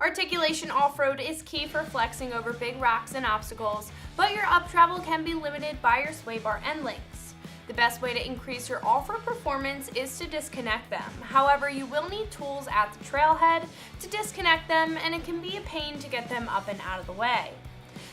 Articulation off-road is key for flexing over big rocks and obstacles, but your up travel can be limited by your sway bar end links. The best way to increase your off-road performance is to disconnect them. However, you will need tools at the trailhead to disconnect them, and it can be a pain to get them up and out of the way.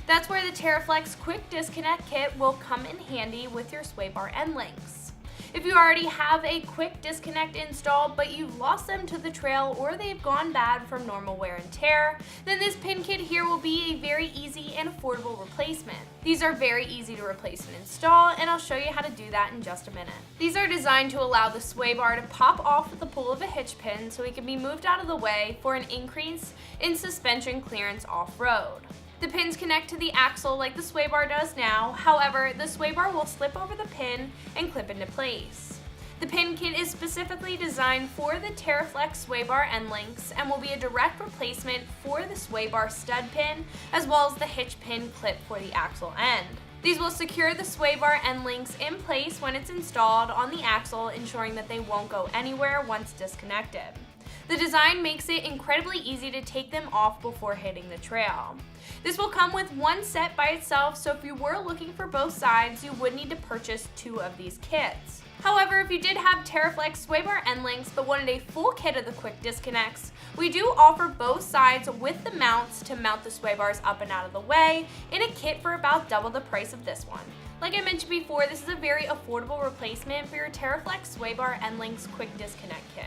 That's where the Teraflex Quick Disconnect Kit will come in handy with your sway bar end links. If you already have a quick disconnect installed but you've lost them to the trail or they've gone bad from normal wear and tear, then this pin kit here will be a very easy and affordable replacement. These are very easy to replace and install, and I'll show you how to do that in just a minute. These are designed to allow the sway bar to pop off at the pull of a hitch pin so it can be moved out of the way for an increase in suspension clearance off-road. The pins connect to the axle like the sway bar does now. However, the sway bar will slip over the pin and clip into place. The pin kit is specifically designed for the Teraflex sway bar end links and will be a direct replacement for the sway bar stud pin as well as the hitch pin clip for the axle end. These will secure the sway bar end links in place when it's installed on the axle, ensuring that they won't go anywhere once disconnected. The design makes it incredibly easy to take them off before hitting the trail. This will come with one set by itself, so if you were looking for both sides, you would need to purchase two of these kits. However, if you did have Teraflex sway bar end links but wanted a full kit of the quick disconnects, we do offer both sides with the mounts to mount the sway bars up and out of the way in a kit for about double the price of this one. Like I mentioned before, this is a very affordable replacement for your Teraflex sway bar end links quick disconnect kit.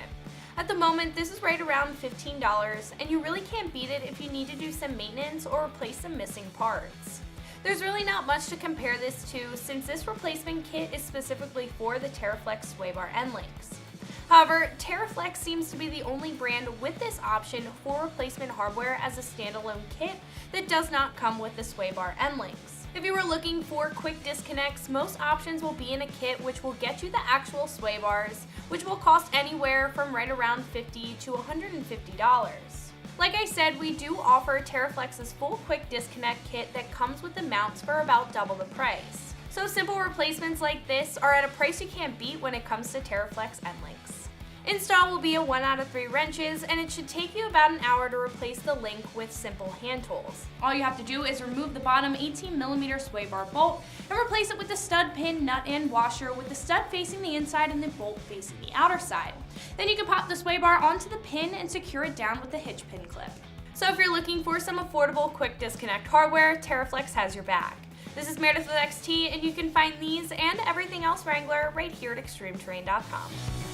At the moment, this is right around $15, and you really can't beat it if you need to do some maintenance or replace some missing parts. There's really not much to compare this to, since this replacement kit is specifically for the Teraflex sway bar end links. However, Teraflex seems to be the only brand with this option for replacement hardware as a standalone kit that does not come with the sway bar end links. If you were looking for quick disconnects, most options will be in a kit which will get you the actual sway bars, which will cost anywhere from right around $50 to $150. Like I said, we do offer Teraflex's full quick disconnect kit that comes with the mounts for about double the price. So simple replacements like this are at a price you can't beat when it comes to Teraflex end links. Install will be a 1 out of 3 wrenches, and it should take you about an hour to replace the link with simple hand tools. All you have to do is remove the bottom 18mm sway bar bolt and replace it with the stud pin, nut, and washer, with the stud facing the inside and the bolt facing the outer side. Then you can pop the sway bar onto the pin and secure it down with the hitch pin clip. So if you're looking for some affordable quick disconnect hardware, Teraflex has your back. This is Meredith with XT, and you can find these and everything else Wrangler right here at ExtremeTerrain.com.